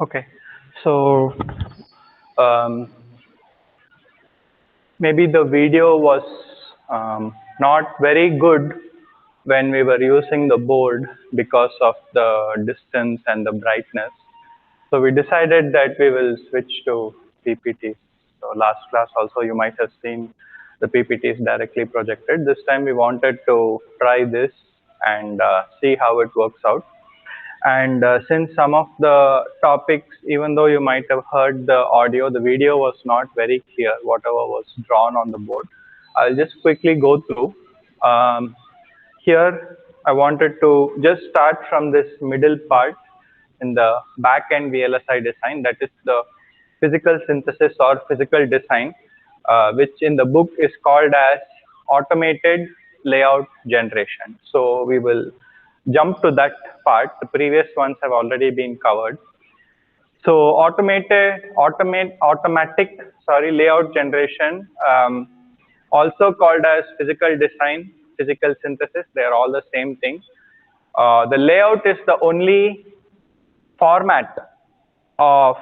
Okay, so um, maybe the video was not very good when we were using the board because of the distance and the brightness. So we decided that we will switch to PPTs. So last class also you might have seen the PPTs directly projected. This time we wanted to try this and see how it works out. And since some of the topics, even though you might have heard the audio, the video was not very clear, whatever was drawn on the board. I'll just quickly go through. Here, I wanted to just start from this middle part in the back-end VLSI design, that is the physical synthesis or physical design, which in the book is called as automated layout generation. So we will jump to that part. The previous ones have already been covered. So automatic layout generation, also called as physical design, physical synthesis, they are all the same thing. The layout is the only format of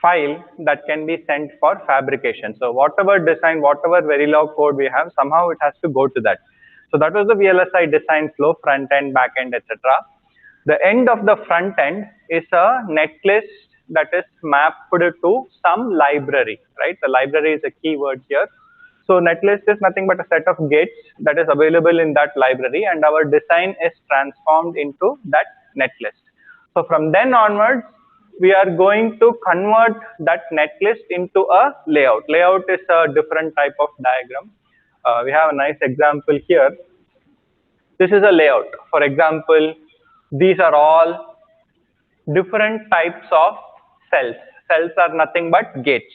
file that can be sent for fabrication. So whatever design, whatever Verilog code we have, somehow it has to go to that. So that was the VLSI design flow, front end, back end, etc. The end of the front end is a netlist that is mapped to some library, right? The library is a key word here. So netlist is nothing but a set of gates that is available in that library, and our design is transformed into that netlist. So from then onwards, we are going to convert that netlist into a layout. Layout is a different type of diagram. We have a nice example here. This is a layout. For example, these are all different types of cells. Cells are nothing but gates.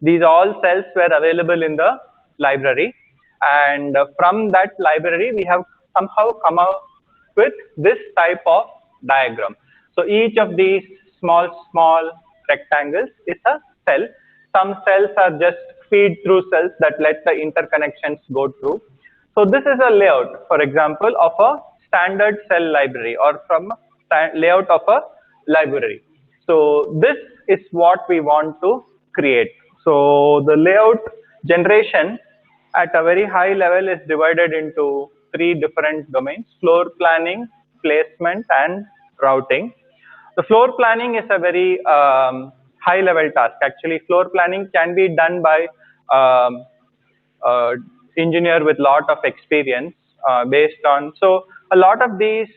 These all cells were available in the library, and from that library we have somehow come out with this type of diagram. So each of these small rectangles is a cell. Some cells are just feed through cells that let the interconnections go through. So this is a layout, for example, of a standard cell library or from a layout of a library. So this is what we want to create. So the layout generation at a very high level is divided into three different domains: floor planning, placement, and routing. The floor planning is a very high level task. Actually, floor planning can be done by engineer with lot of experience based on. So a lot of these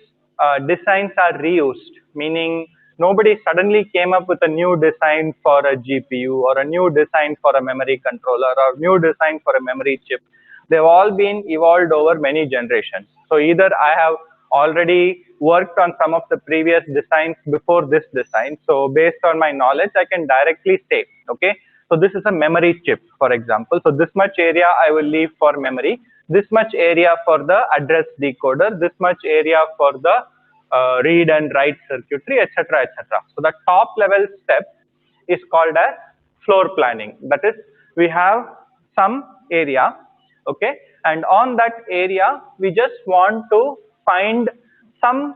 designs are reused, meaning nobody suddenly came up with a new design for a GPU or a new design for a memory controller or new design for a memory chip. They've all been evolved over many generations. So either I have already worked on some of the previous designs before this design. So based on my knowledge, I can directly say, okay, so this is a memory chip, for example. So this much area I will leave for memory, this much area for the address decoder, this much area for the read and write circuitry, etc., etc. So the top level step is called as floor planning. That is, we have some area, okay, and on that area we just want to find some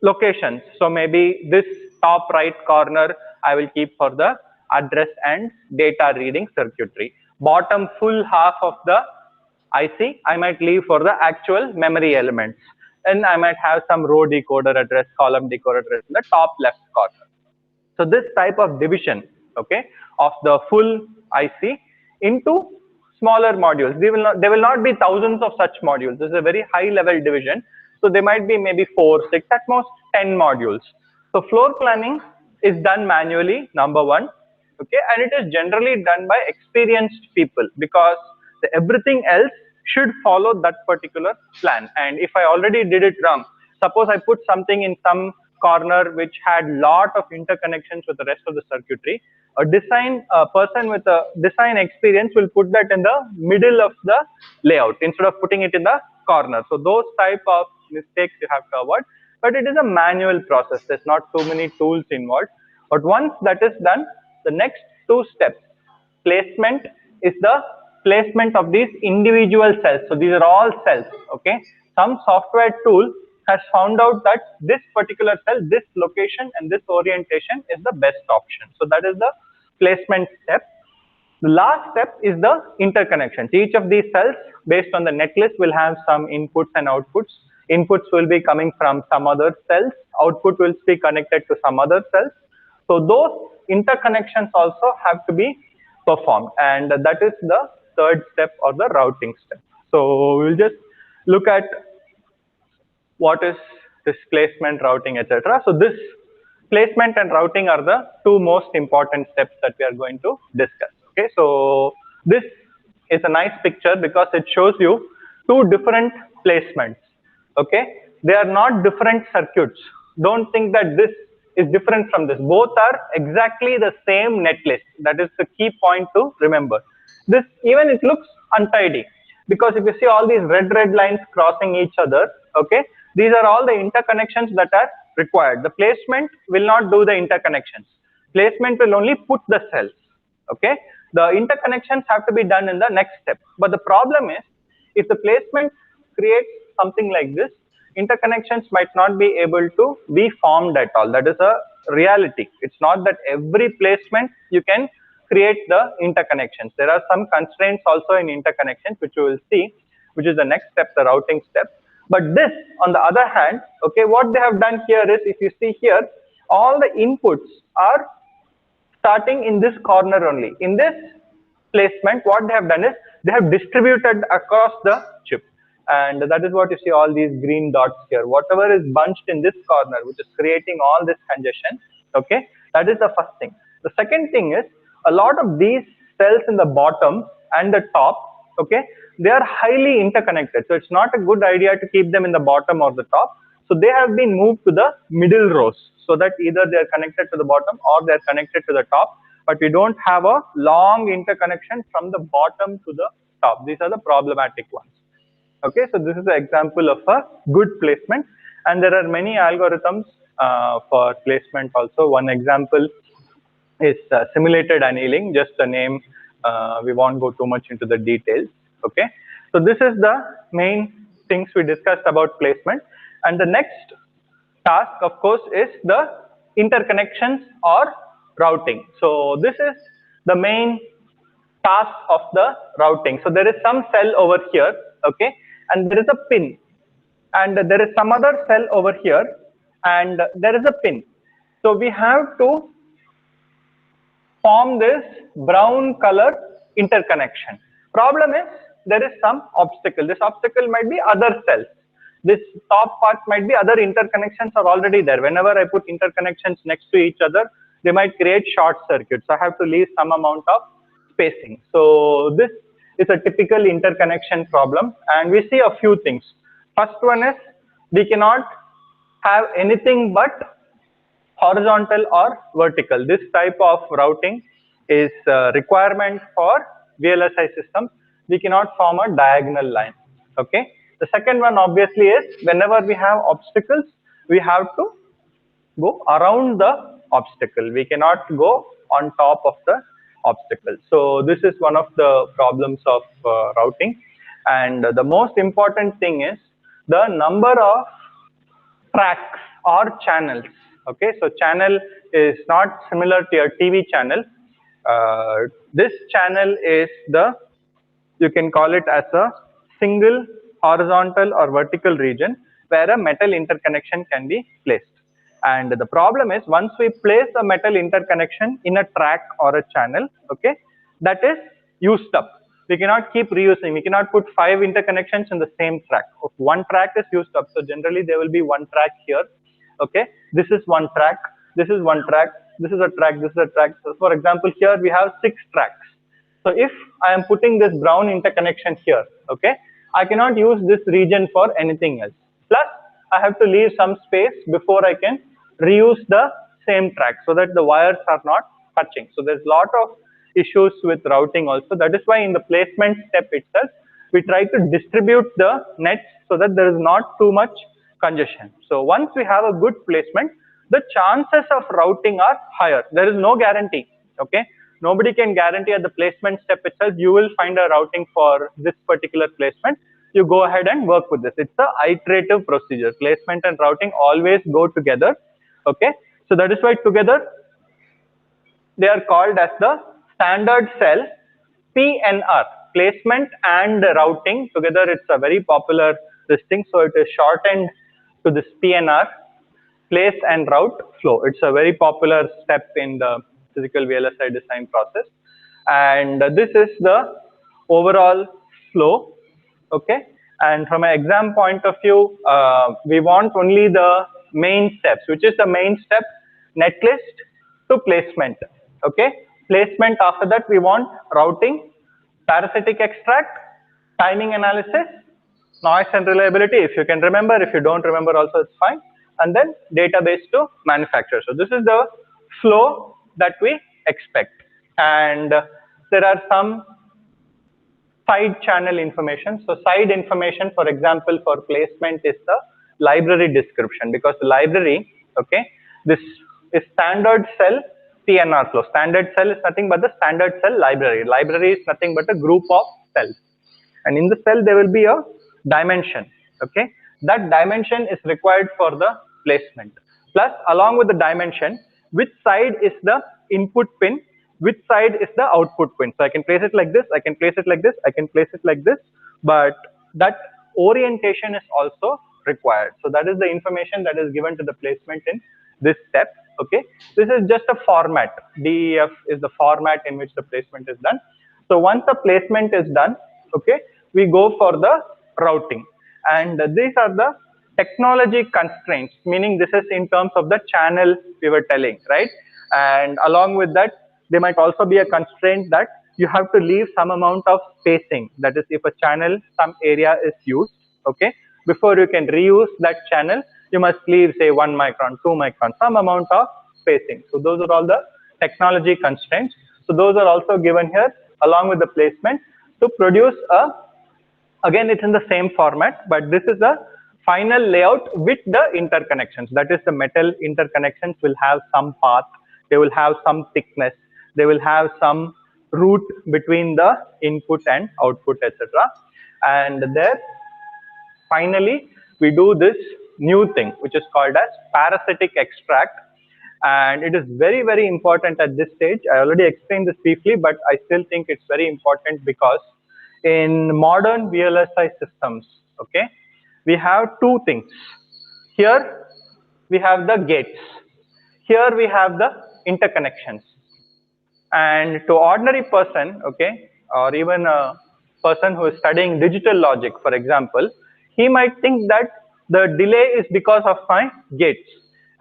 locations. So maybe this top right corner I will keep for the address and data reading circuitry. Bottom full half of the IC I might leave for the actual memory elements, and I might have some row decoder address, column decoder address in the top left corner. So this type of division, okay, of the full IC into smaller modules. There will not be thousands of such modules. This is a very high level division. So there might be maybe 4, 6, at most 10 modules. So floor planning is done manually, number one, okay, and it is generally done by experienced people because everything else should follow that particular plan. And if I already did it wrong, suppose I put something in some corner which had lot of interconnections with the rest of the circuitry, a person with a design experience will put that in the middle of the layout instead of putting it in the corner. So those type of mistakes you have to avoid, but it is a manual process. There's not too many tools involved. But once that is done, the next two steps, placement, is the placement of these individual cells. So these are all cells, okay. Some software tool has found out that this particular cell, this location and this orientation is the best option. So that is the placement step. The last step is the interconnections. Each of these cells based on the netlist will have some inputs and outputs. Inputs will be coming from some other cells, output will be connected to some other cells. So those interconnections also have to be performed, and that is the third step or the routing step. So we'll just look at what is displacement, routing, etc. So this placement and routing are the two most important steps that we are going to discuss. Okay, so this is a nice picture because it shows you two different placements. Okay, they are not different circuits. Don't think that this is different from this. Both are exactly the same netlist. That is the key point to remember. This, even it looks untidy, because if you see all these red lines crossing each other, okay, these are all the interconnections that are required. The placement will not do the interconnections. Placement will only put the cells. Okay, the interconnections have to be done in the next step. But the problem is, if the placement creates something like this, interconnections might not be able to be formed at all. That is a reality. It's not that every placement you can create the interconnections. There are some constraints also in interconnections, which we will see, which is the next step, the routing step. But this, on the other hand, okay, what they have done here is, if you see here, all the inputs are starting in this corner only. In this placement, what they have done is, they have distributed across the chip. And that is what you see all these green dots here. Whatever is bunched in this corner, which is creating all this congestion, okay, that is the first thing. The second thing is, a lot of these cells in the bottom and the top, okay, they are highly interconnected. So it's not a good idea to keep them in the bottom or the top. So they have been moved to the middle rows, so that either they are connected to the bottom or they are connected to the top. But we don't have a long interconnection from the bottom to the top. These are the problematic ones. Okay, so this is an example of a good placement, and there are many algorithms for placement also. One example is simulated annealing, just the name. We won't go too much into the details. Okay, so this is the main things we discussed about placement. And the next task, of course, is the interconnections or routing. So this is the main task of the routing. So there is some cell over here, okay, and there is a pin, and there is some other cell over here, and there is a pin. So we have to form this brown color interconnection. Problem is, there is some obstacle. This obstacle might be other cells. This top part might be other interconnections are already there. Whenever I put interconnections next to each other, they might create short circuits. I have to leave some amount of spacing. So this is a typical interconnection problem, and we see a few things. First one is, we cannot have anything but horizontal or vertical. This type of routing is a requirement for VLSI systems. We cannot form a diagonal line. Okay. The second one obviously is, whenever we have obstacles, we have to go around the obstacle. We cannot go on top of the obstacle. So this is one of the problems of routing. And the most important thing is the number of tracks or channels. Okay, so channel is not similar to your TV channel. This channel is the, you can call it as a single horizontal or vertical region where a metal interconnection can be placed. And the problem is, once we place a metal interconnection in a track or a channel, okay, that is used up. We cannot keep reusing. We cannot put 5 interconnections in the same track. If one track is used up, so generally there will be one track here. Okay, this is one track, this is one track, this is a track, this is a track. So for example, here we have 6 tracks. So if I am putting this brown interconnection here, okay, I cannot use this region for anything else. Plus, I have to leave some space before I can reuse the same track, so that the wires are not touching. So there's a lot of issues with routing also. That is why in the placement step itself, we try to distribute the nets so that there is not too much congestion. So once we have a good placement, the chances of routing are higher. There is no guarantee. Okay, nobody can guarantee at the placement step itself you will find a routing for this particular placement. you go ahead and work with this. It's the iterative procedure. Placement and routing always go together. Okay, so that is why together they are called as the standard cell PNR. Placement and routing together, it's a very popular this thing, so it is shortened to this PNR, place and route flow. It's a very popular step in the physical VLSI design process, and this is the overall flow. Okay, and from an exam point of view, we want only the main steps. Which is the main step? Netlist to placement. Okay, placement, after that we want routing, parasitic extract, timing analysis, noise and reliability, if you can remember. If you don't remember also, it's fine. And then database to manufacturer. So this is the flow that we expect. And there are some side channel information. So side information, for example, for placement is the library description, because the library, okay, this is standard cell PNR flow. Standard cell is nothing but the standard cell library. Library is nothing but a group of cells. And in the cell there will be a dimension. Okay, that dimension is required for the placement. Plus, along with the dimension, which side is the input pin, which side is the output pin. So I can place it like this, I can place it like this, I can place it like this, but that orientation is also required. So that is the information that is given to the placement in this step. Okay, this is just a format. DEF is the format in which the placement is done. So once the placement is done, okay, we go for the routing, and these are the technology constraints, meaning this is in terms of the channel we were telling, right? And along with that, there might also be a constraint that you have to leave some amount of spacing. That is, if a channel, some area is used, okay, before you can reuse that channel, you must leave, say, 1 micron, 2 micron, some amount of spacing. So those are all the technology constraints. So those are also given here along with the placement to produce a, again, it's in the same format, but this is the final layout with the interconnections. That is, the metal interconnections will have some path, they will have some thickness, they will have some route between the input and output, etc. And there, finally, we do this new thing, which is called as parasitic extract. And it is very, very important at this stage. I already explained this briefly, but I still think it's very important because in modern VLSI systems, okay, we have two things. Here we have the gates. Here we have the interconnections. And to ordinary person, okay, or even a person who is studying digital logic, for example, he might think that the delay is because of my gates.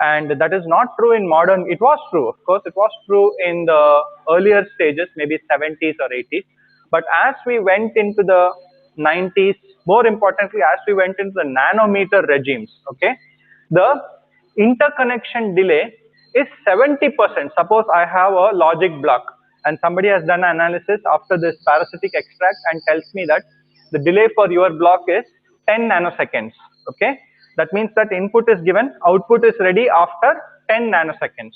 And that is not true in modern. It was true, of course, it was true in the earlier stages, maybe 70s or 80s. But as we went into the 90s, more importantly, as we went into the nanometer regimes, okay, the interconnection delay is 70%. Suppose I have a logic block and somebody has done analysis after this parasitic extract and tells me that the delay for your block is 10 nanoseconds. Okay, that means that input is given, output is ready after 10 nanoseconds.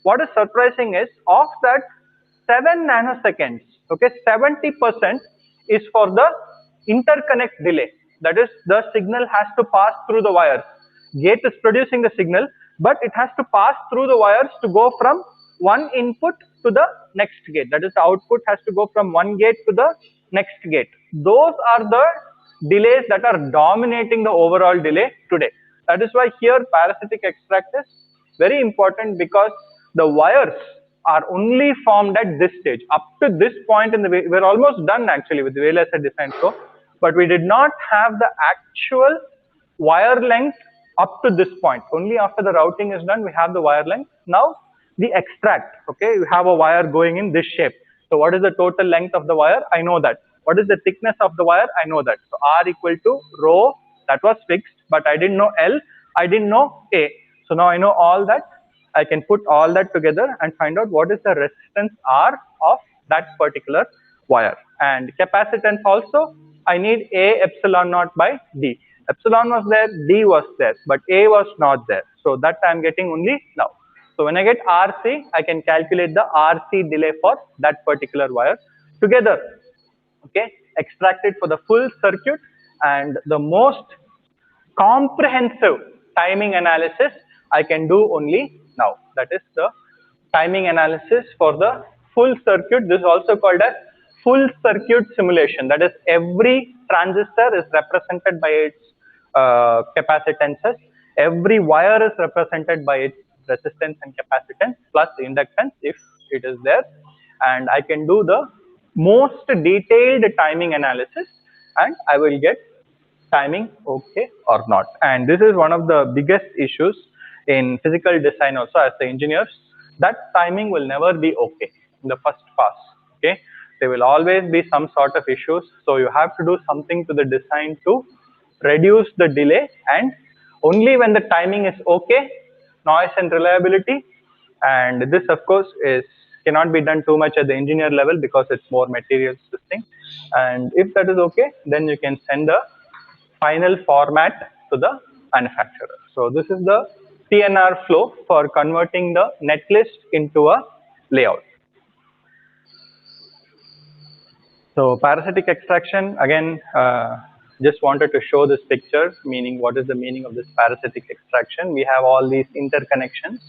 What is surprising is, of that 7 nanoseconds, okay, 70% is for the interconnect delay. That is, the signal has to pass through the wires. Gate is producing the signal, but it has to pass through the wires to go from one input to the next gate. That is, the output has to go from one gate to the next gate. Those are the delays that are dominating the overall delay today. That is why here parasitic extract is very important, because the wires are only formed at this stage. Up to this point in the way, we're almost done actually with the VLSI design flow, but we did not have the actual wire length up to this point. Only after the routing is done, we have the wire length. Now the extract, okay, we have a wire going in this shape. So what is the total length of the wire? I know that. What is the thickness of the wire? I know that. So R equal to rho, that was fixed, but I didn't know L, I didn't know A. So now I know all that. I can put all that together and find out what is the resistance R of that particular wire. And capacitance also, I need A epsilon naught by D. Epsilon was there, D was there, but A was not there. So that I am getting only now. So when I get RC, I can calculate the RC delay for that particular wire together. Okay, extract it for the full circuit and the most comprehensive timing analysis I can do only now. That is the timing analysis for the full circuit. This is also called as full circuit simulation. That is, every transistor is represented by its capacitances. Every wire is represented by its resistance and capacitance plus inductance if it is there. And I can do the most detailed timing analysis and I will get timing okay or not. And this is one of the biggest issues in physical design also as the engineers, that timing will never be okay in the first pass. Okay, there will always be some sort of issues, so you have to do something to the design to reduce the delay, and only when the timing is okay, noise and reliability, and this of course is cannot be done too much at the engineer level because it's more materials thing, and if that is okay, then you can send the final format to the manufacturer. So this is the PNR flow for converting the netlist into a layout. So parasitic extraction, again, just wanted to show this picture, meaning what is the meaning of this parasitic extraction. We have all these interconnections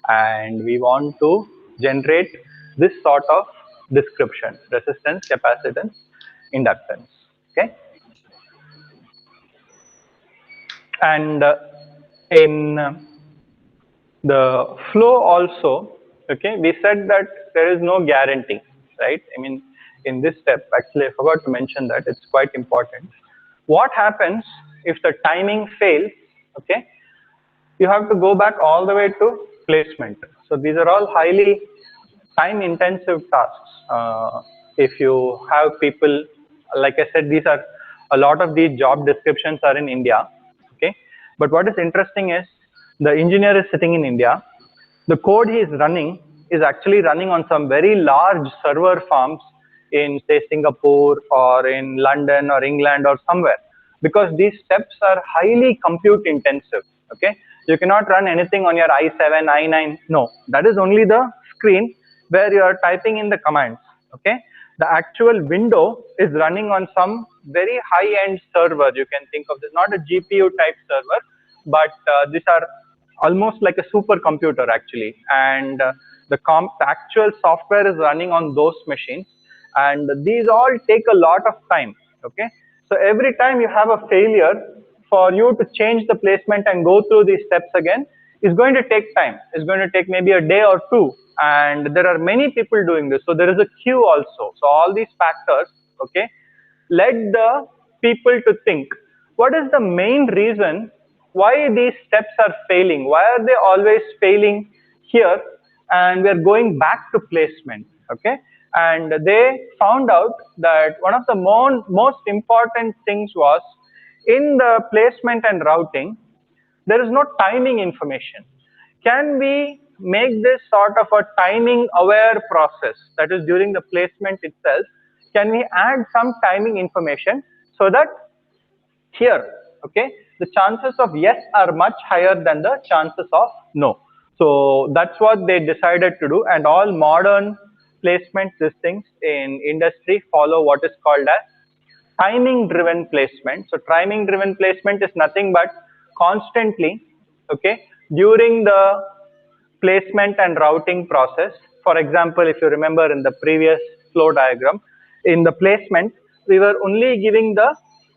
and we want to generate this sort of description: resistance, capacitance, inductance. Okay. And in the flow also, okay, we said that there is no guarantee, right? I mean, in this step, actually I forgot to mention that, it's quite important. What happens if the timing fails? Okay, you have to go back all the way to placement. So these are all highly time intensive tasks. If you have people, like I said, these are a lot of these job descriptions are in India. Okay, but what is interesting is the engineer is sitting in India. The code he is running is actually running on some very large server farms in, say, Singapore or in London or England or somewhere, because these steps are highly compute intensive. Okay, you cannot run anything on your i7, i9. No, that is only the screen where you are typing in the commands. Okay, the actual window is running on some very high-end server. You can think of this, not a GPU type server, but these are almost like a supercomputer actually, and the actual software is running on those machines, and these all take a lot of time. Okay, so every time you have a failure, for you to change the placement and go through these steps again is going to take time. It's going to take maybe a day or two, and there are many people doing this, so there is a queue also. So all these factors, okay, led the people to think, what is the main reason why these steps are failing? Why are they always failing here? And we are going back to placement. Okay, and they found out that one of the most important things was in the placement and routing, there is no timing information. Can we make this sort of a timing aware process? That is, during the placement itself, can we add some timing information so that here, okay, the chances of yes are much higher than the chances of no. So that's what they decided to do, and all modern placement systems in industry follow what is called as timing driven placement. So timing driven placement is nothing but constantly, okay, during the placement and routing process. For example, if you remember in the previous flow diagram, in the placement, we were only giving the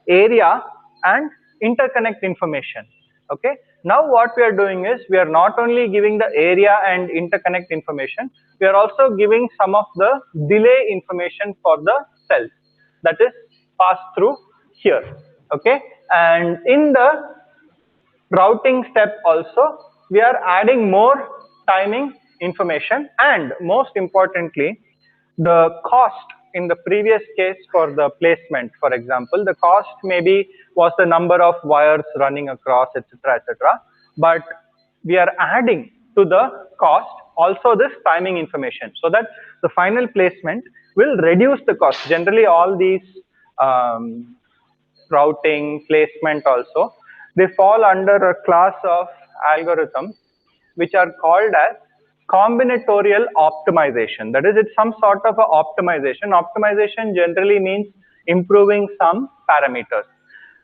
area and interconnect information. Okay, now what we are doing is we are not only giving the area and interconnect information, we are also giving some of the delay information for the cells that is passed through here. Okay, and in the routing step also, we are adding more timing information, and most importantly, the cost. In the previous case for the placement, for example, the cost maybe was the number of wires running across, etc., etc. But we are adding to the cost also this timing information, so that the final placement will reduce the cost. Generally, all these routing, placement also, they fall under a class of algorithms which are called as combinatorial optimization. That is, it's some sort of a optimization. Optimization generally means improving some parameters.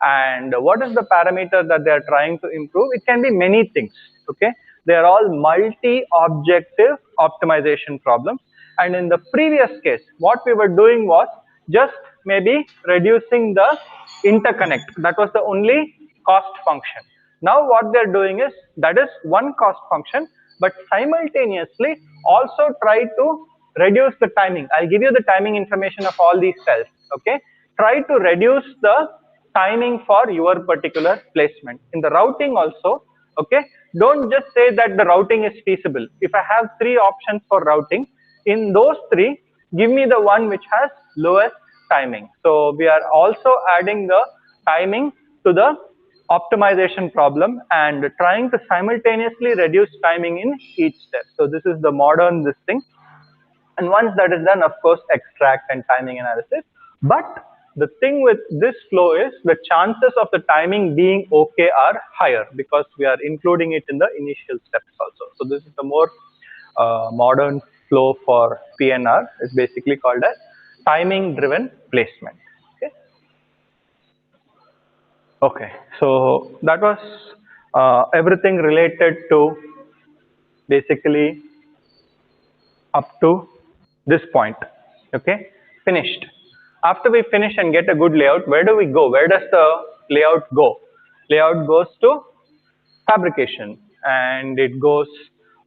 And what is the parameter that they are trying to improve? It can be many things, okay? They are all multi-objective optimization problems. And in the previous case, what we were doing was just maybe reducing the interconnect. That was the only cost function. Now what they're doing is, that is one cost function, but simultaneously also try to reduce the timing. I'll give you the timing information of all these cells, okay? Try to reduce the timing for your particular placement. In the routing also, okay, don't just say that the routing is feasible. If I have three options for routing, in those three, give me the one which has lowest timing. So we are also adding the timing to the optimization problem and trying to simultaneously reduce timing in each step. So this is the modern this thing. And once that is done, of course, extract and timing analysis. But the thing with this flow is the chances of the timing being okay are higher because we are including it in the initial steps also. So this is the more modern flow for PNR. It's basically called as timing driven placement. Okay. Okay. So that was everything related to basically up to this point. Okay, finished. After we finish and get a good layout, where do we go? Where does the layout go? Layout goes to fabrication, and it goes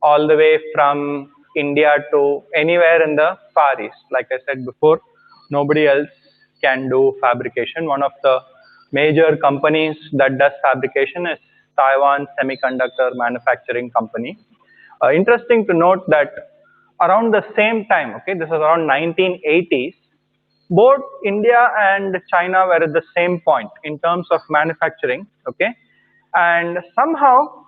all the way from India to anywhere in the Far East. Like I said before, nobody else can do fabrication. One of the major companies that does fabrication is Taiwan Semiconductor Manufacturing Company. Interesting to note that around the same time, okay, this was around 1980s, both India and China were at the same point in terms of manufacturing, okay, and somehow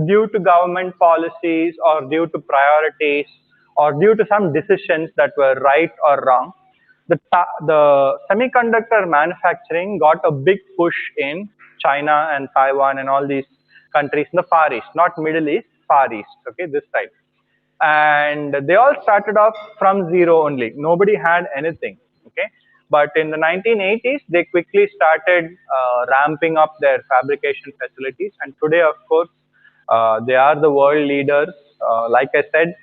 due to government policies or due to priorities or due to some decisions that were right or wrong, the semiconductor manufacturing got a big push in China and Taiwan and all these countries in the Far East, not Middle East, Far East, okay, this side. And they all started off from zero only. Nobody had anything, okay? But in the 1980s, they quickly started ramping up their fabrication facilities. And today, of course, they are the world leaders. Like I said,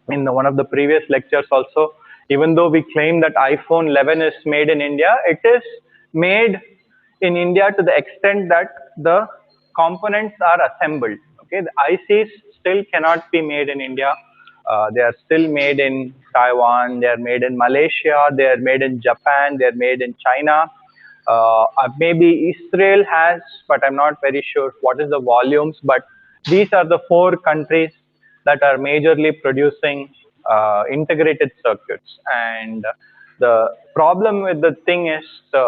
in one of the previous lectures also, even though we claim that iPhone 11 is made in India, it is made in India to the extent that the components are assembled. Okay, the ICs still cannot be made in India. They are still made in Taiwan, they are made in Malaysia, they are made in Japan, they are made in China. Maybe Israel has, but I'm not very sure what is the volumes, but these are the four countries that are majorly producing integrated circuits. And the problem with the thing is the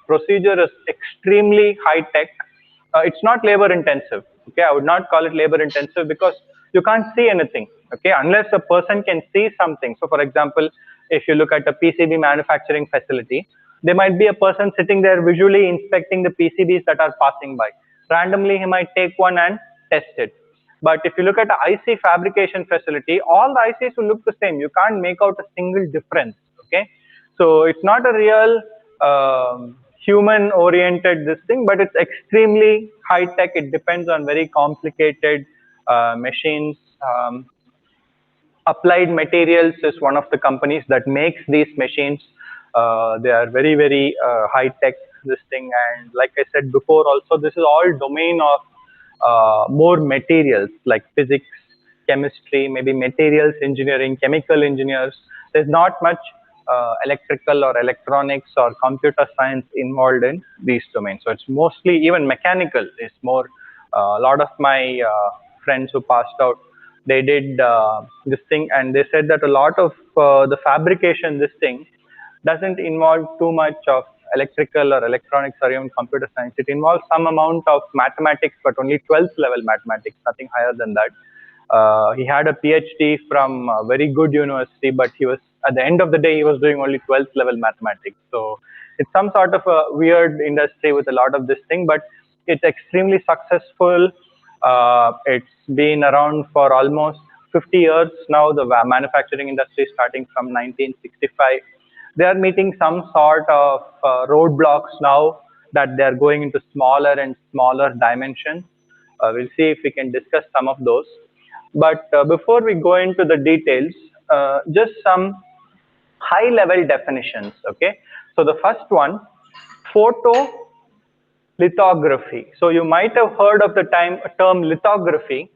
procedure is extremely high tech. It's not labor intensive. Okay, I would not call it labor intensive because you can't see anything. Okay, unless a person can see something. So, for example, if you look at a PCB manufacturing facility, there might be a person sitting there visually inspecting the PCBs that are passing by. Randomly, he might take one and test it. But if you look at an IC fabrication facility, all the ICs will look the same. You can't make out a single difference. Okay, so it's not a real human-oriented this thing, but it's extremely high-tech. It depends on very complicated machines. Applied Materials is one of the companies that makes these machines. They are very, very high-tech this thing, and like I said before, also this is all domain of more materials like physics, chemistry, maybe materials engineering, chemical engineers. There's not much electrical or electronics or computer science involved in these domains. So it's mostly even mechanical is more. A lot of my friends who passed out, they did this thing, and they said that a lot of the fabrication this thing doesn't involve too much of electrical or electronics or even computer science. It involves some amount of mathematics, but only 12th level mathematics, nothing higher than that. He had a PhD from a very good university, but he was, at the end of the day, he was doing only 12th level mathematics. So it's some sort of a weird industry with a lot of this thing, but it's extremely successful. It's been around for almost 50 years now. The manufacturing industry starting from 1965. They are meeting some sort of roadblocks now that they are going into smaller and smaller dimensions. We'll see if we can discuss some of those. But before we go into the details, just some high level definitions, okay? So the first one, photolithography. So you might have heard of the term lithography.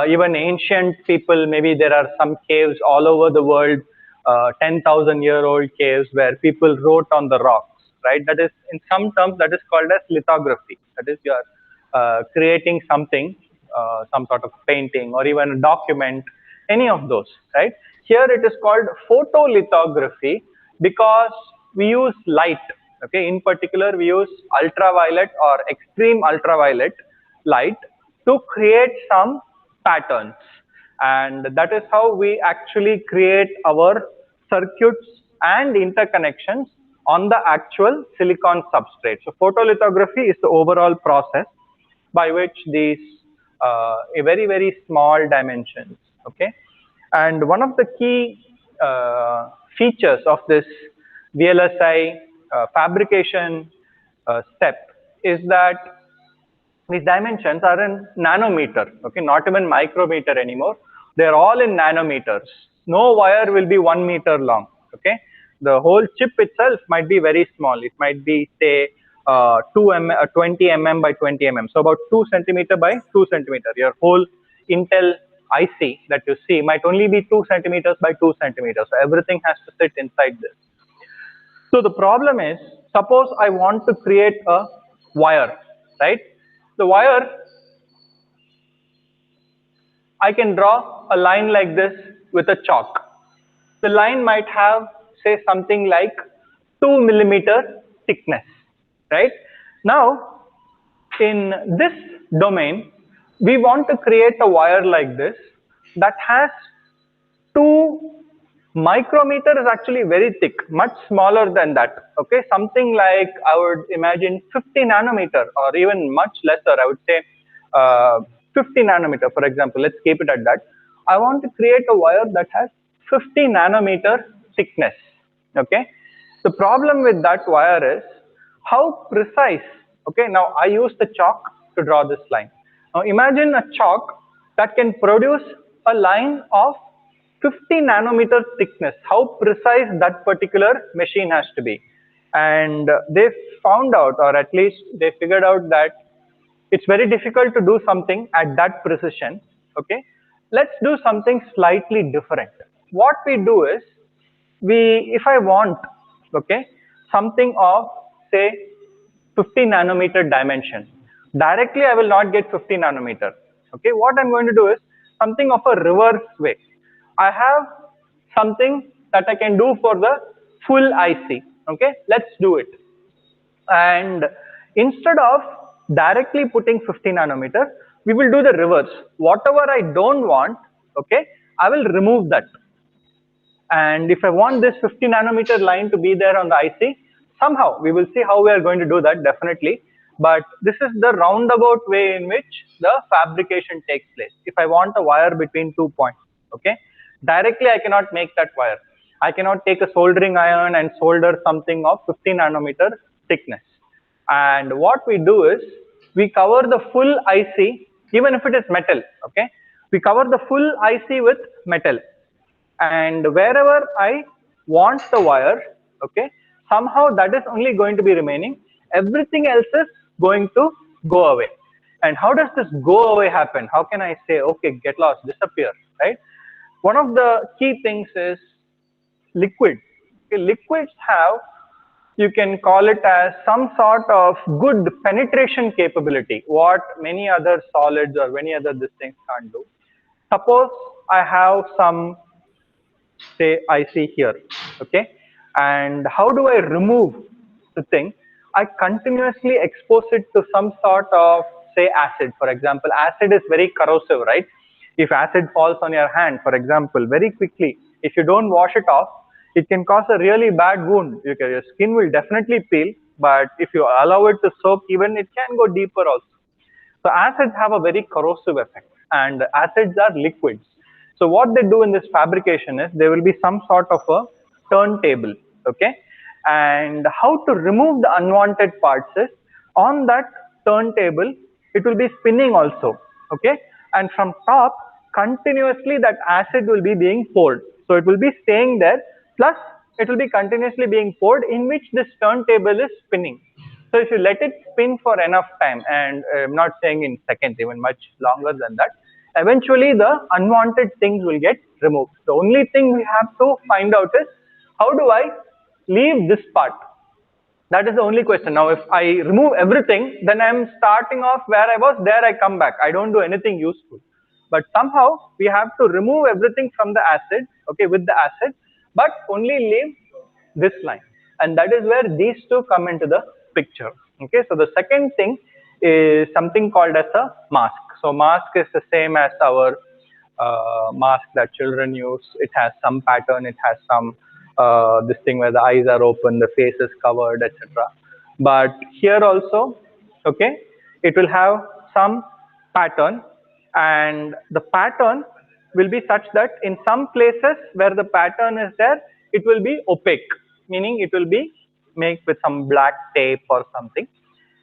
Even ancient people, maybe there are some caves all over the world, 10,000-year-old caves where people wrote on the rocks, right? That is, in some terms, that is called as lithography. That is, you are creating something, some sort of painting or even a document, any of those, right? Here it is called photolithography because we use light, okay? In particular, we use ultraviolet or extreme ultraviolet light to create some patterns, and that is how we actually create our circuits and interconnections on the actual silicon substrate. So photolithography is the overall process by which these a very small dimensions, okay? And one of the key features of this VLSI fabrication step is that these dimensions are in nanometer, okay, not even micrometer anymore. They're all in nanometers. No wire will be 1 meter long, okay? The whole chip itself might be very small. It might be, say, 20 mm by 20 mm. So about 2 centimeter by 2 centimeter. Your whole Intel IC that you see might only be 2 centimeters by 2 centimeters. So everything has to sit inside this. So the problem is, suppose I want to create a wire, right? The wire, I can draw a line like this with a chalk. The line might have, say, something like 2 millimeter thickness, right? Now, in this domain, we want to create a wire like this that has 2 micrometer is actually very thick, much smaller than that, okay? Something like, I would imagine 50 nanometer or even much lesser, I would say 50 nanometer, for example. Let's keep it at that. I want to create a wire that has 50 nanometer thickness, okay? The problem with that wire is how precise, okay? Now I use the chalk to draw this line. Now imagine a chalk that can produce a line of 50 nanometer thickness, how precise that particular machine has to be. And they found out, or at least they figured out, that it's very difficult to do something at that precision, okay? Let's do something slightly different. What we do is, if I want, okay, something of, say, 50 nanometer dimension, directly I will not get 50 nanometer, okay? What I'm going to do is something of a reverse way. I have something that I can do for the full IC, okay? Let's do it. And instead of directly putting 50 nanometer, we will do the reverse. Whatever I don't want, okay, I will remove that. And if I want this 50 nanometer line to be there on the IC, somehow we will see how we are going to do that, definitely. But this is the roundabout way in which the fabrication takes place. If I want a wire between 2 points, okay, directly I cannot make that wire. I cannot take a soldering iron and solder something of 50 nanometer thickness. And what we do is, we cover the full IC, even if it is metal, okay, we cover the full IC with metal. And wherever I want the wire, okay, somehow that is only going to be remaining. Everything else is going to go away. And how does this go away happen? How can I say, okay, get lost, disappear, right? One of the key things is liquid. Okay, liquids have, you can call it as some sort of good penetration capability, what many other solids or many other these things can't do. Suppose I have some, say, IC here, okay, and how do I remove the thing? I continuously expose it to some sort of, say, acid. For example, acid is very corrosive, right? If acid falls on your hand, for example, very quickly, if you don't wash it off, it can cause a really bad wound. Your skin will definitely peel, but if you allow it to soak, even it can go deeper also. So acids have a very corrosive effect, and acids are liquids. So what they do in this fabrication is, there will be some sort of a turntable, okay, And how to remove the unwanted parts is, on that turntable it will be spinning also, okay, and from top continuously that acid will be being poured, so it will be staying there, plus it will be continuously being poured, in which this turntable is spinning. So if you let it spin for enough time, and I'm not saying in seconds, even much longer than that, eventually the unwanted things will get removed. The only thing we have to find out is, how do I leave this part? That is the only question. Now, if I remove everything, then I'm starting off where I was, there I come back. I don't do anything useful. But somehow we have to remove everything from the acid, okay, with the acid, but only leave this line. And that is where these two come into the picture. Okay, so the second thing is something called as a mask. So mask is the same as our mask that children use. It has some pattern, it has some this thing where the eyes are open, the face is covered, etc. But here also, okay, it will have some pattern, and the pattern will be such that in some places where the pattern is there, it will be opaque, meaning it will be made with some black tape or something,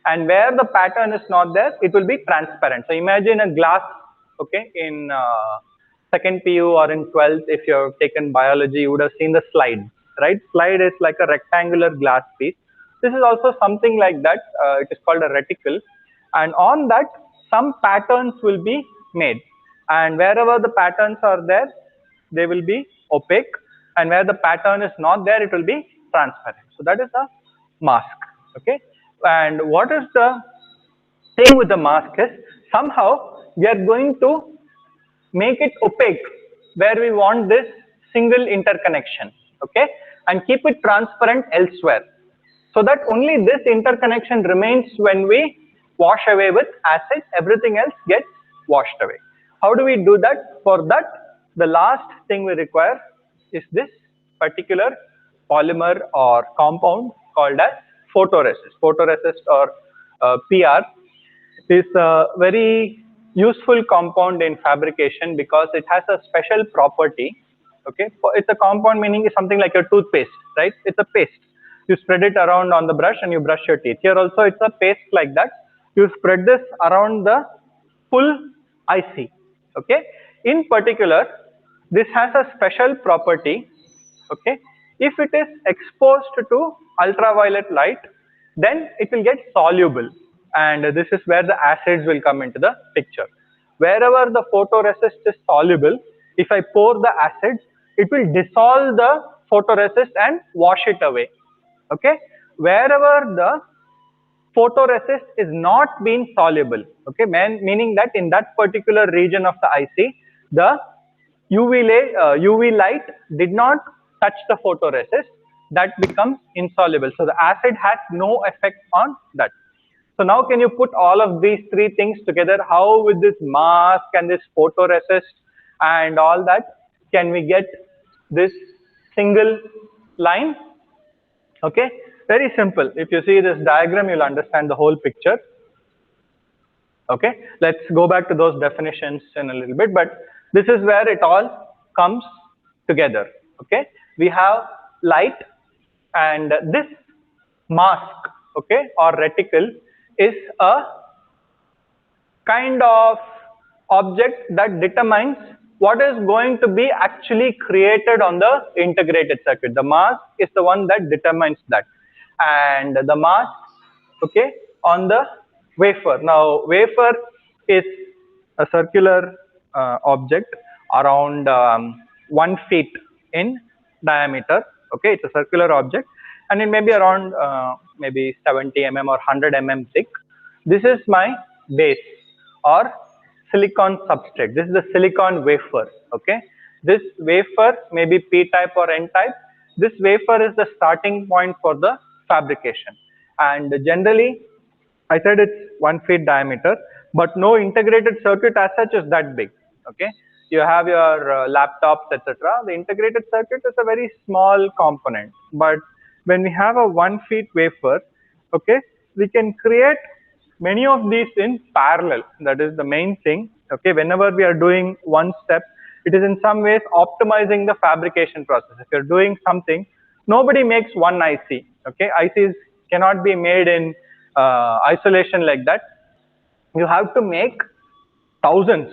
and where the pattern is not there, it will be transparent. So imagine a glass, okay, in second PU or in 12th, if you have taken biology, you would have seen the slide, right? Slide is like a rectangular glass piece. This is also something like that. It is called a reticle, and on that some patterns will be made, and wherever the patterns are there, they will be opaque, and where the pattern is not there, it will be transparent. So that is a mask, okay. And what is the thing with the mask is, somehow we are going to make it opaque where we want this single interconnection, okay, and keep it transparent elsewhere, so that only this interconnection remains when we wash away with acid, everything else gets washed away. How do we do that? For that, the last thing we require is this particular polymer or compound called as photoresist. Photoresist or PR is a very useful compound in fabrication because it has a special property. Okay, it's a compound, meaning is something like a toothpaste, right? It's a paste. You spread it around on the brush and you brush your teeth. Here also it's a paste like that. You spread this around the full IC. Okay. In particular, this has a special property. Okay. If it is exposed to ultraviolet light, then it will get soluble, and this is where the acids will come into the picture. Wherever the photoresist is soluble, if I pour the acid, it will dissolve the photoresist and wash it away. Okay. Wherever the photoresist is not being soluble, okay, meaning that in that particular region of the IC, the UV light did not touch the photoresist, that becomes insoluble. So the acid has no effect on that. So now can you put all of these three things together? How with this mask and this photoresist and all that, can we get this single line? Okay, very simple. If you see this diagram, you'll understand the whole picture. Okay, let's go back to those definitions in a little bit, but this is where it all comes together. Okay, we have light, and this mask, okay, or reticle is a kind of object that determines what is going to be actually created on the integrated circuit. The mask is the one that determines that, and the mask, okay, on the wafer. Now wafer is a circular object around 1 feet in diameter. Okay, it's a circular object, and it may be around maybe 70 mm or 100 mm thick. This is my base or silicon substrate. This is the silicon wafer. Okay, this wafer may be p-type or n-type. This wafer is the starting point for the fabrication, and generally I said it's 1 feet diameter, but no integrated circuit as such is that big. Okay, you have your laptops, etc. The integrated circuit is a very small component, but when we have a 1 feet wafer, okay, we can create many of these in parallel. That is the main thing. Okay, whenever we are doing one step, it is in some ways optimizing the fabrication process. If you're doing something Nobody makes one IC. Okay, ICs cannot be made in isolation like that. You have to make thousands.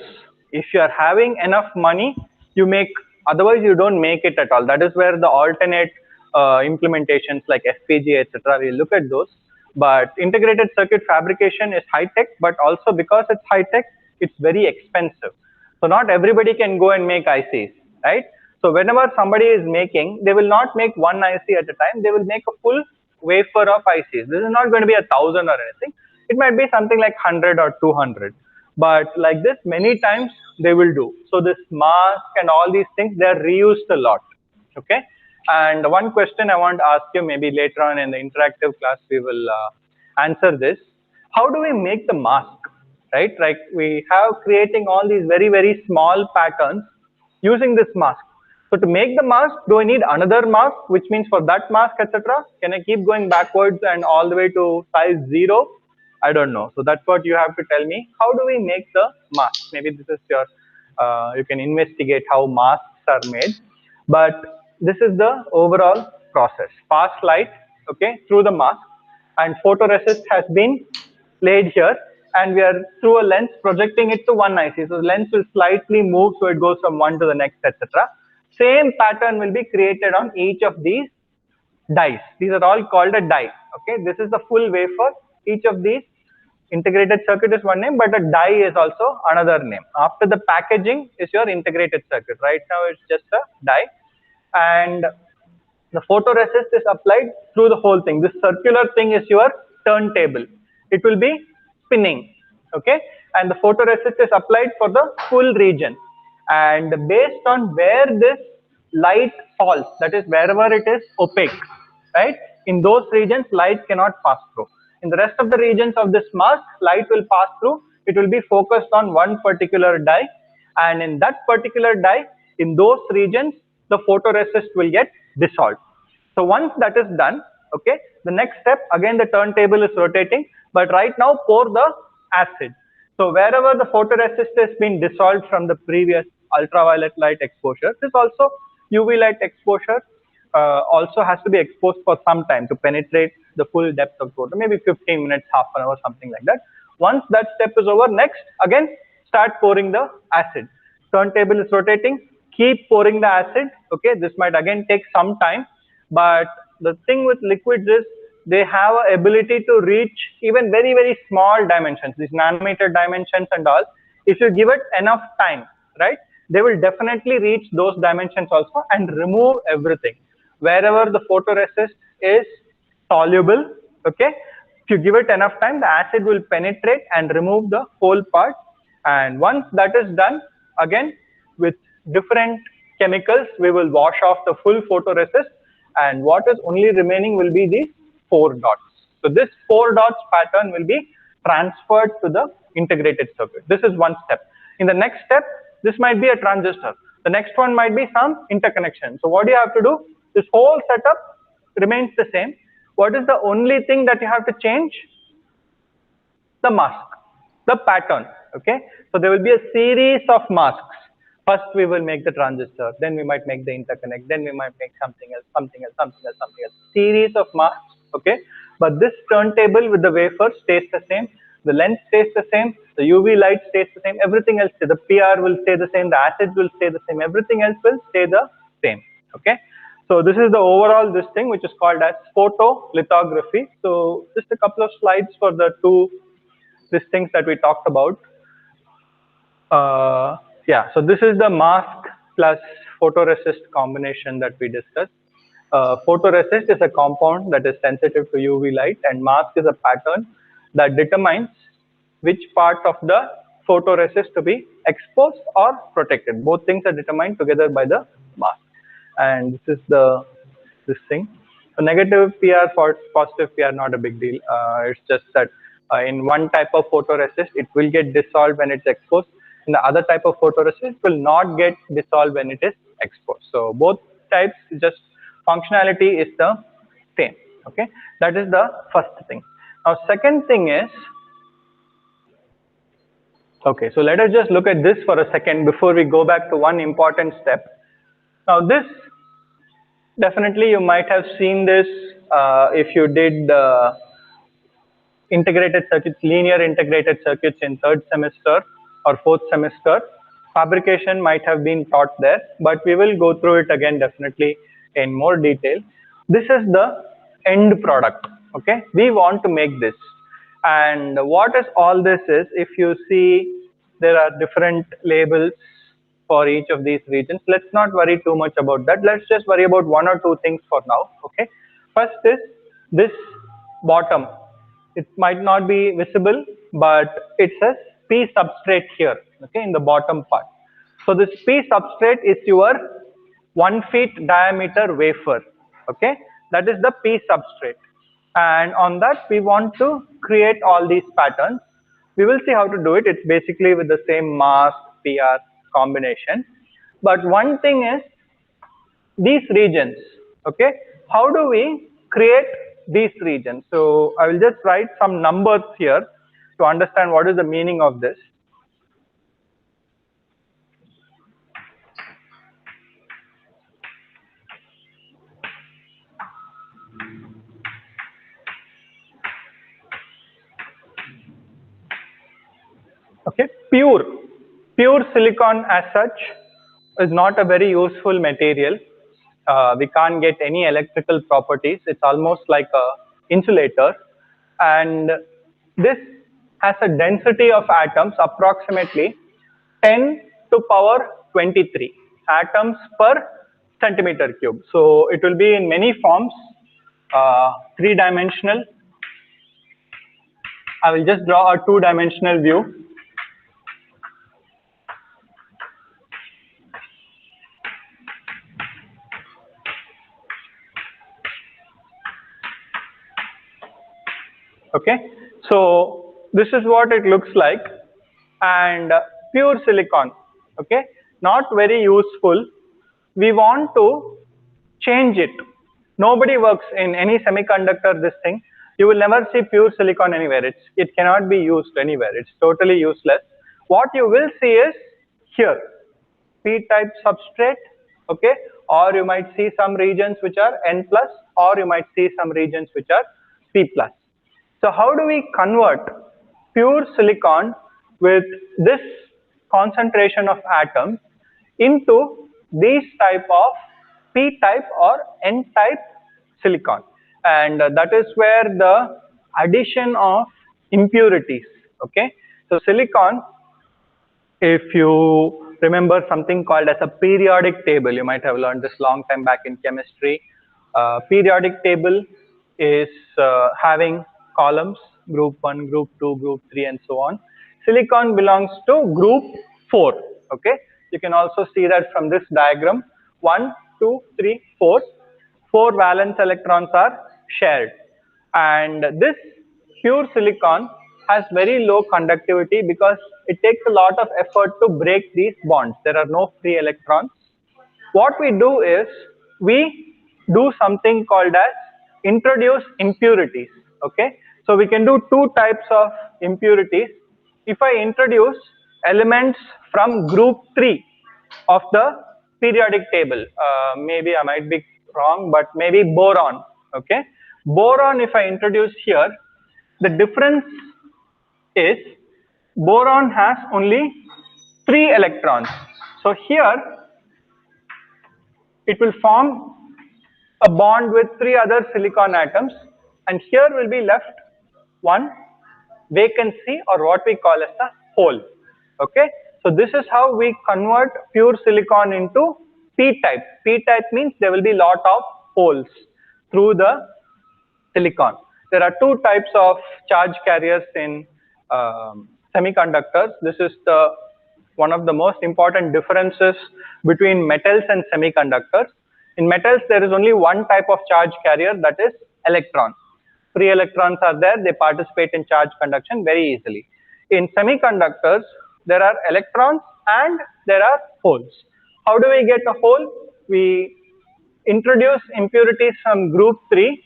If you are having enough money, you make, otherwise you don't make it at all. That is where the alternate implementations like FPGA, etc., we look at those. But integrated circuit fabrication is high tech, but also because it's high tech, it's very expensive. So not everybody can go and make ICs, right? So whenever somebody is making, they will not make one IC at a time. They will make a full wafer of ICs. This is not going to be 1,000 or anything. It might be something like 100 or 200. But like this, many times they will do. So this mask and all these things, they are reused a lot. Okay. And one question I want to ask you, maybe later on in the interactive class, we will answer this. How do we make the mask? Right? Like we have creating all these very, very small patterns using this mask. So to make the mask, do I need another mask, which means for that mask, etc.? Can I keep going backwards and all the way to size 0? I don't know. So that's what you have to tell me. How do we make the mask? Maybe this is your, you can investigate how masks are made. But this is the overall process. Pass light, okay, through the mask, and photoresist has been laid here, and we are through a lens projecting it to one IC. So the lens will slightly move, so it goes from one to the next, etc. Same pattern will be created on each of these dies. These are all called a die. Okay, this is the full wafer. Each of these, integrated circuit is one name, but a die is also another name. After the packaging is your integrated circuit. Right now it's just a die, and the photoresist is applied through the whole thing. This circular thing is your turntable. It will be spinning, okay? And the photoresist is applied for the full region. And based on where this light falls, that is wherever it is opaque, right? In those regions, light cannot pass through. In the rest of the regions of this mask, light will pass through. It will be focused on one particular die. And in that particular die, in those regions, the photoresist will get dissolved. So once that is done, okay, the next step, again the turntable is rotating, but right now pour the acid. So wherever the photoresist has been dissolved from the previous ultraviolet light exposure, this also UV light exposure also has to be exposed for some time to penetrate the full depth of photo, maybe 15 minutes, half an hour, something like that. Once that step is over, next again start pouring the acid. Turntable is rotating, keep pouring the acid. Okay, this might again take some time, but the thing with liquids is they have an ability to reach even very, very small dimensions, these nanometer dimensions and all. If you give it enough time, right, they will definitely reach those dimensions also and remove everything. Wherever the photoresist is soluble, okay, if you give it enough time, the acid will penetrate and remove the whole part. And once that is done, again with different chemicals, we will wash off the full photoresist, and what is only remaining will be these 4 dots. So this 4 dots pattern will be transferred to the integrated circuit. This is one step. In the next step, this might be a transistor. The next one might be some interconnection. So what do you have to do? This whole setup remains the same. What is the only thing that you have to change? The mask, the pattern. Okay, so there will be a series of masks. First we will make the transistor, then we might make the interconnect, then we might make something else, something else, something else, something else. Series of masks, okay? But this turntable with the wafer stays the same, the lens stays the same, the UV light stays the same, everything else, the PR will stay the same, the acid will stay the same, everything else will stay the same, okay? So this is the overall this thing which is called as photolithography. So just a couple of slides for the these things that we talked about. Yeah, so this is the mask plus photoresist combination that we discussed. Photoresist is a compound that is sensitive to UV light, and mask is a pattern that determines which part of the photoresist to be exposed or protected. Both things are determined together by the mask. And this is this thing. So negative PR for positive PR, not a big deal. It's just that in one type of photoresist, it will get dissolved when it's exposed. In the other type of photoresist, will not get dissolved when it is exposed. So both types, just functionality is the same. Okay, that is the first thing. Now second thing is, okay, so let us just look at this for a second before we go back to one important step. Now this Definitely, you might have seen this if you did integrated circuits, linear integrated circuits in third semester or fourth semester. Fabrication might have been taught there, but we will go through it again definitely in more detail. This is the end product. Okay, we want to make this. And what is all this is, if you see, there are different labels for each of these regions. Let's not worry too much about that. Let's just worry about one or two things for now. Okay, first is this bottom. It might not be visible, but it says P substrate here, okay, in the bottom part. So this P substrate is your 1 feet diameter wafer, okay, that is the P substrate. And on that we want to create all these patterns. We will see how to do it. It's basically with the same mask, PR combination. But one thing is these regions, okay, how do we create these regions? So I will just write some numbers here to understand what is the meaning of this. Okay, pure silicon as such is not a very useful material. We can't get any electrical properties. It's almost like a insulator, and this has a density of atoms approximately 10 to power 23 atoms per centimeter cube. So it will be in many forms, three-dimensional. I will just draw a two-dimensional view. Okay, so this is what it looks like. And pure silicon, okay, not very useful. We want to change it. Nobody works in any semiconductor this thing. You will never see pure silicon anywhere. It cannot be used anywhere. It's totally useless. What you will see is here, P-type substrate, okay, or you might see some regions which are N plus, or you might see some regions which are P plus. So how do we convert pure silicon with this concentration of atoms into these type of P-type or N-type silicon? And that is where the addition of impurities, okay. So silicon, if you remember something called as a periodic table, you might have learned this long time back in chemistry. Periodic table is having columns, group 1, group 2, group 3 and so on. Silicon belongs to group 4, okay. You can also see that from this diagram, 1, 2, 3, 4. 4 valence electrons are shared, and this pure silicon has very low conductivity because it takes a lot of effort to break these bonds. There are no free electrons. What we do is we do something called as introduce impurities, okay. So we can do two types of impurities. If I introduce elements from group 3 of the periodic table, maybe I might be wrong, but maybe boron, okay. Boron, if I introduce here, the difference is boron has only 3 electrons. So here it will form a bond with 3 other silicon atoms, and here will be left one vacancy, or what we call as a hole, okay. So this is how we convert pure silicon into P-type. P-type means there will be lot of holes through the silicon. There are two types of charge carriers in semiconductors. This is the one of the most important differences between metals and semiconductors. In metals, there is only one type of charge carrier, that is electron. Free electrons are there, they participate in charge conduction very easily. In semiconductors, there are electrons and there are holes. How do we get a hole? We introduce impurities from group 3,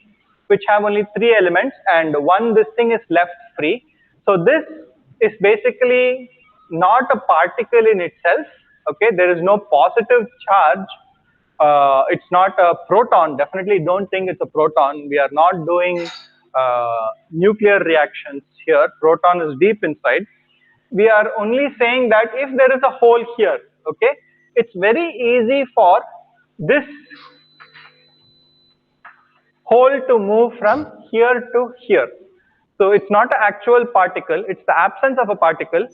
which have only 3 elements, and one this thing is left free. So this is basically not a particle in itself, okay. There is no positive charge It's not a proton. Definitely don't think it's a proton. We are not doing nuclear reactions here. Proton is deep inside. We are only saying that if there is a hole here, okay, it's very easy for this hole to move from here to here. So it's not an actual particle, it's the absence of a particle,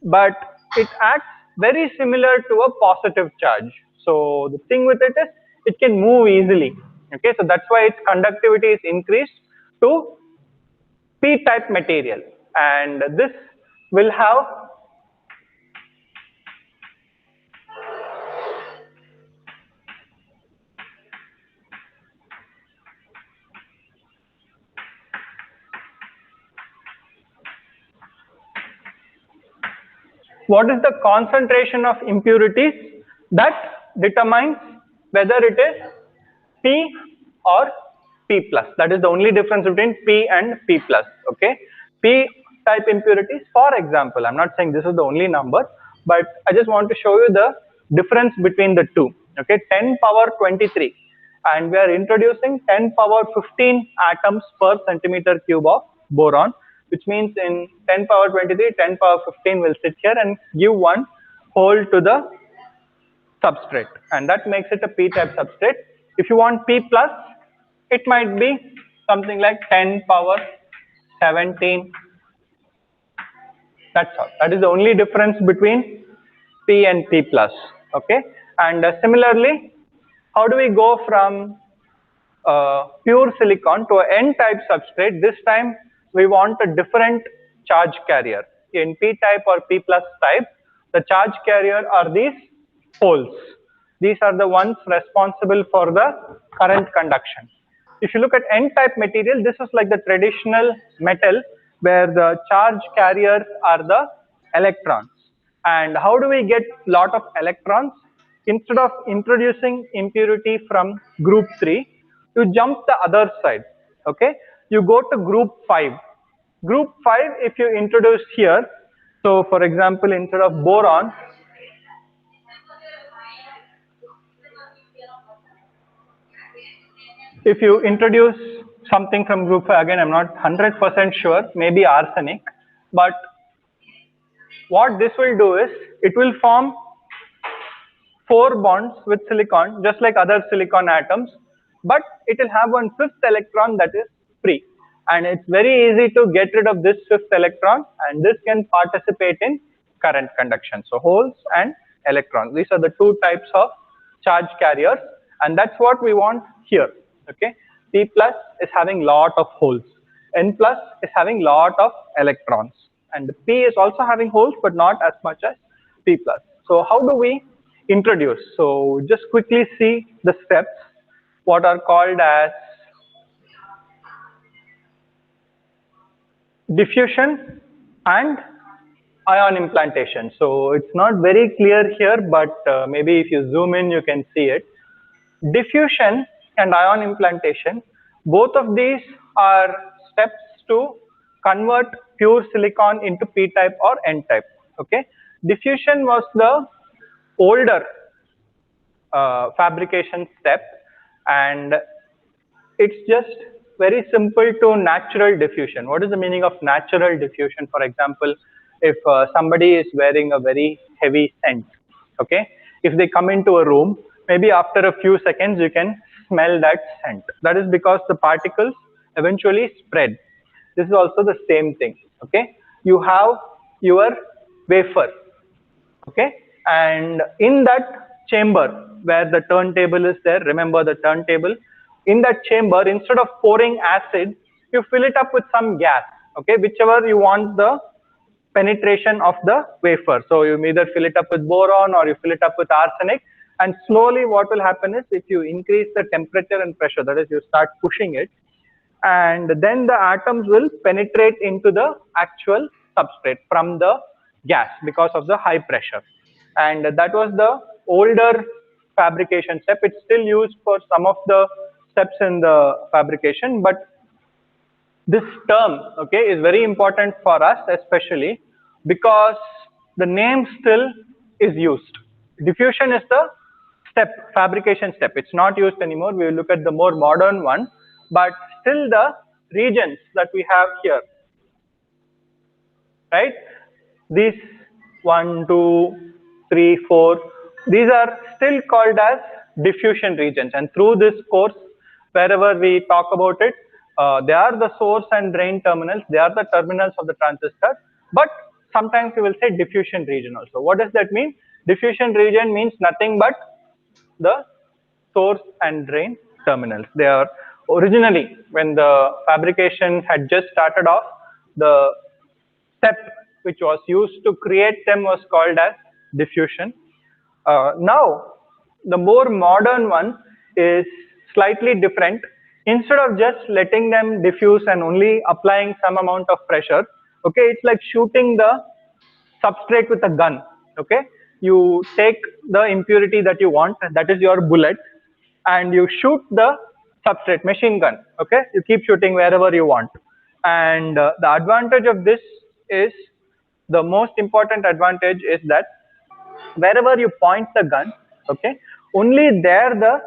but it acts very similar to a positive charge. So the thing with it is, it can move easily. Okay, so that's why its conductivity is increased to p-type material, and this will have what is the concentration of impurities that determines whether it is P or P plus. That is the only difference between P and P plus. Okay, P type impurities, for example, I'm not saying this is the only number, but I just want to show you the difference between the two. Okay, 10 power 23, and we are introducing 10 power 15 atoms per centimeter cube of boron, which means in 10 power 23, 10 power 15 will sit here and give one hole to the substrate, and that makes it a p-type substrate. If you want p plus, it might be something like 10 power 17. That's all. That is the only difference between p and p plus. Okay, and similarly, how do we go from pure silicon to an n-type substrate? This time we want a different charge carrier. In p-type or p plus type, the charge carrier are these holes. These are the ones responsible for the current conduction. If you look at n-type material, this is like the traditional metal where the charge carriers are the electrons. And how do we get lot of electrons? Instead of introducing impurity from group 3, you jump the other side. Okay, you go to group 5. Group 5, if you introduce here, so for example, instead of boron, if you introduce something from group 5, again I'm not 100% sure, maybe arsenic, but what this will do is, it will form 4 bonds with silicon, just like other silicon atoms, but it will have one fifth electron that is free. And it's very easy to get rid of this fifth electron, and this can participate in current conduction. So holes and electrons, these are the two types of charge carriers, and that's what we want here. Okay, P plus is having lot of holes, N plus is having lot of electrons, and P is also having holes, but not as much as P plus. So how do we introduce? So just quickly see the steps, what are called as diffusion and ion implantation. So it's not very clear here, but maybe if you zoom in, you can see it. Diffusion and ion implantation, both of these are steps to convert pure silicon into p-type or n-type. Okay, diffusion was the older fabrication step, and it's just very simple to natural diffusion. What is the meaning of natural diffusion? For example, if somebody is wearing a very heavy scent, okay, if they come into a room, maybe after a few seconds you can smell that scent. That is because the particles eventually spread. This is also the same thing. Okay, you have your wafer, okay, and in that chamber where the turntable is there, remember the turntable, in that chamber, instead of pouring acid, you fill it up with some gas, okay, whichever you want the penetration of the wafer. So you either fill it up with boron or you fill it up with arsenic, and slowly what will happen is, if you increase the temperature and pressure, that is, you start pushing it, and then the atoms will penetrate into the actual substrate from the gas because of the high pressure. And that was the older fabrication step. It's still used for some of the steps in the fabrication, but this term, okay, is very important for us, especially because the name still is used. Diffusion is the step, fabrication step. It's not used anymore. We will look at the more modern one, but still the regions that we have here, right? These 1, 2, 3, 4, these are still called as diffusion regions. And through this course, wherever we talk about it, they are the source and drain terminals. They are the terminals of the transistor. But sometimes we will say diffusion region also. What does that mean? Diffusion region means nothing but the source and drain terminals. They are originally, when the fabrication had just started off, the step which was used to create them was called as diffusion. Now, the more modern one is slightly different. Instead of just letting them diffuse and only applying some amount of pressure, okay, it's like shooting the substrate with a gun. Okay, you take the impurity that you want, that is your bullet, and you shoot the substrate, machine gun. Okay, you keep shooting wherever you want. And the advantage of this is, the most important advantage is that wherever you point the gun, okay, only there the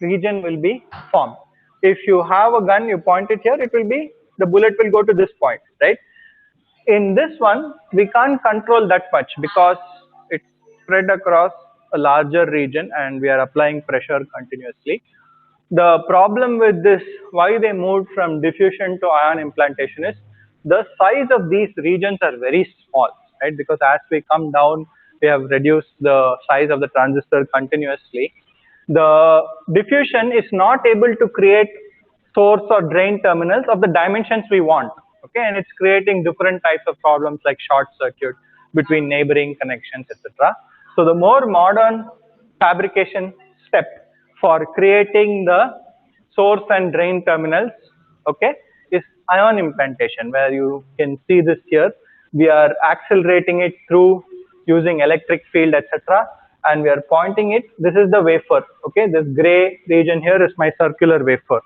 region will be formed. If you have a gun, you point it here, it will be, the bullet will go to this point, right? In this one, we can't control that much because it's spread across a larger region and we are applying pressure continuously. The problem with this, why they moved from diffusion to ion implantation, is the size of these regions are very small, right? Because as we come down, we have reduced the size of the transistor continuously. The diffusion is not able to create source or drain terminals of the dimensions we want. Okay, and it's creating different types of problems like short circuit between neighboring connections, etc. So the more modern fabrication step for creating the source and drain terminals, okay, is ion implantation, where you can see this here. We are accelerating it through using electric field, etc. And we are pointing it. This is the wafer. Okay, this gray region here is my circular wafer,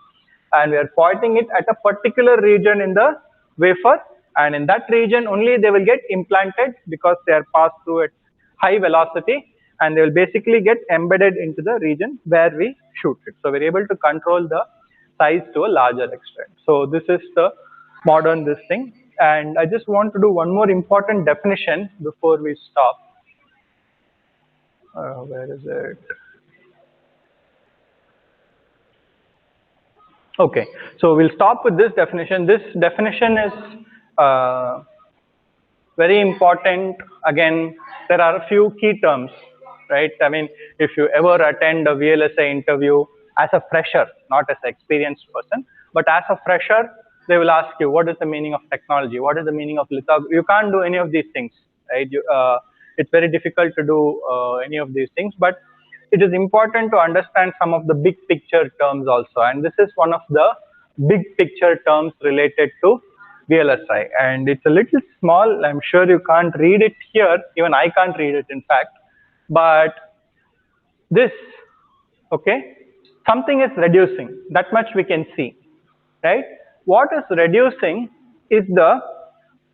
and we are pointing it at a particular region in the wafer, and in that region only they will get implanted because they are passed through at high velocity, and they will basically get embedded into the region where we shoot it. So we're able to control the size to a larger extent. So this is the modern this thing. And I just want to do one more important definition before we stop. Where is it? Okay, so we'll stop with this definition. This definition is very important. Again, there are a few key terms, right? I mean, if you ever attend a VLSI interview as a fresher, not as an experienced person, but as a fresher, they will ask you, what is the meaning of technology? What is the meaning of lithography? You can't do any of these things, right? It's very difficult to do any of these things, but it is important to understand some of the big picture terms also. And this is one of the big picture terms related to VLSI. And it's a little small. I'm sure you can't read it here. Even I can't read it, in fact. But this, okay, something is reducing. That much we can see, right? What is reducing is the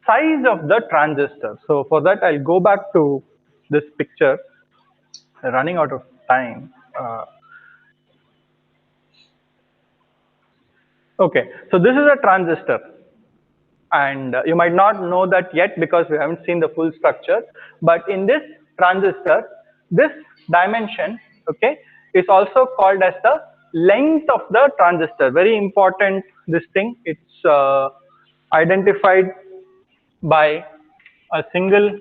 size of the transistor. So for that, I'll go back to this picture. Running out of time. Okay, so this is a transistor, and you might not know that yet because we haven't seen the full structure. But in this transistor, this dimension, okay, is also called as the length of the transistor. Very important, this thing. It's identified by a single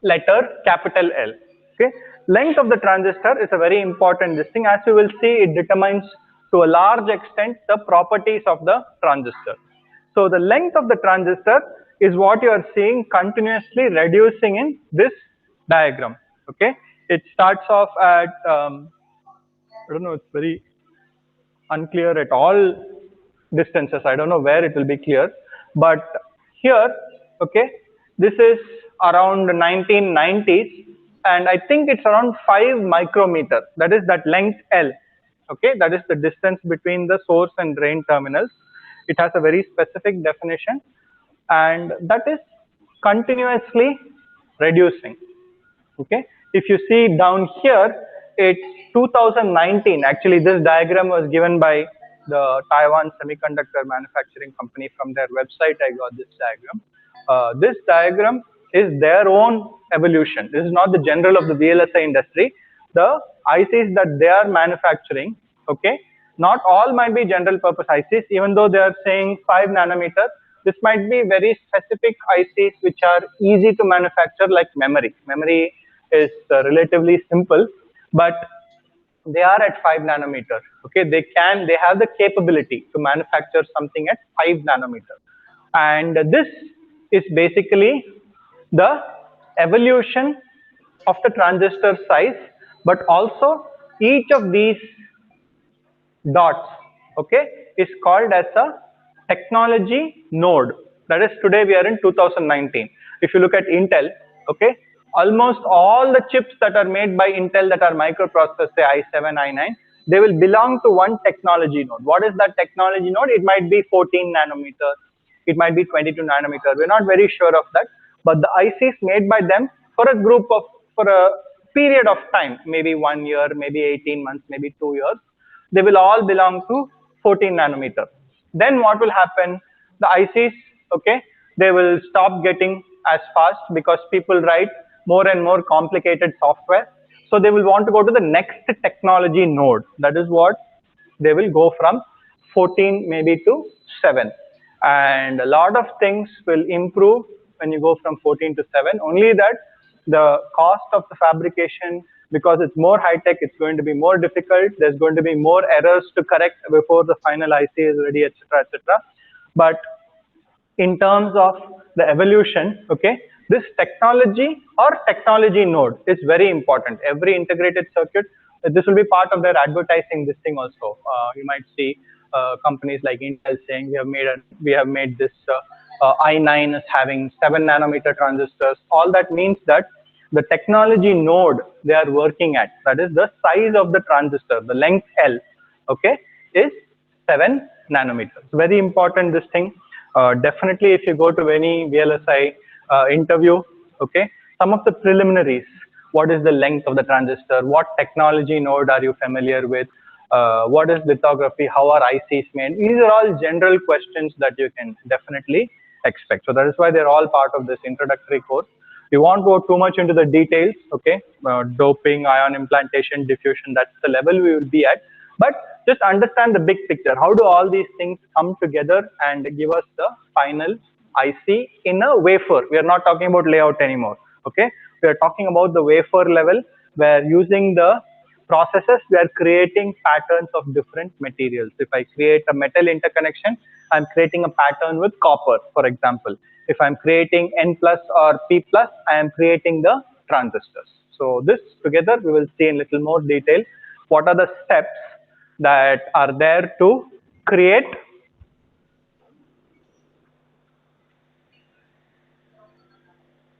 letter, capital L. Okay, length of the transistor is a very important this thing. As you will see, it determines to a large extent the properties of the transistor. So the length of the transistor is what you are seeing continuously reducing in this diagram. Okay, it starts off at I don't know, it's very unclear at all distances. I don't know where it will be clear, but here, okay, this is around 1990s, and I think it's around 5 micrometer. That is that length L. Okay, that is the distance between the source and drain terminals. It has a very specific definition, and that is continuously reducing. Okay, If you see down here, it's 2019. Actually, this diagram was given by the Taiwan Semiconductor Manufacturing Company. From their website, I got this diagram. This diagram is their own evolution. This is not the general of the VLSI industry. The ICs that they are manufacturing, okay, not all might be general purpose ICs, even though they are saying 5 nanometer. This might be very specific ICs which are easy to manufacture, like memory. Memory is relatively simple, but they are at 5 nanometer. Okay, they have the capability to manufacture something at 5 nanometer. And this is basically the evolution of the transistor size, but also each of these dots, okay, is called as a technology node. That is, today we are in 2019. If you look at Intel, okay, almost all the chips that are made by Intel that are microprocessors, say i7, i9, they will belong to one technology node. What is that technology node? It might be 14 nanometer, it might be 22 nanometer. We're not very sure of that, but the ICs made by them for a period of time, maybe 1 year, maybe 18 months, maybe 2 years, they will all belong to 14 nanometer. Then what will happen? The ICs, okay, they will stop getting as fast because people write more and more complicated software. So they will want to go to the next technology node. That is what they will go from 14 maybe to 7. And a lot of things will improve when you go from 14 to 7. Only that the cost of the fabrication, because it's more high tech, it's going to be more difficult. There's going to be more errors to correct before the final IC is ready, etc., etc. But in terms of the evolution, okay, this technology or technology node is very important. Every integrated circuit, this will be part of their advertising, this thing also. You might see companies like Intel saying we have made this i9 is having 7 nanometer transistors. All that means that the technology node they are working at, that is the size of the transistor, the length L, okay, is 7 nanometers. Very important, this thing. Definitely, if you go to any VLSI interview, okay, some of the preliminaries, what is the length of the transistor, what technology node are you familiar with, what is lithography, how are ICs made, these are all general questions that you can definitely expect. So that is why they're all part of this introductory course. We won't go too much into the details, okay, doping, ion implantation, diffusion, that's the level we will be at. But just understand the big picture. How do all these things come together and give us the final IC in a wafer? We are not talking about layout anymore. Okay, we are talking about the wafer level, where using the processes we are creating patterns of different materials. If I create a metal interconnection, I'm creating a pattern with copper, for example. If I'm creating N plus or P plus, I am creating the transistors. So this together we will see in little more detail. What are the steps that are there to create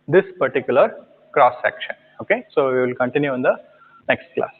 this particular cross section. Okay, so we will continue in the next class.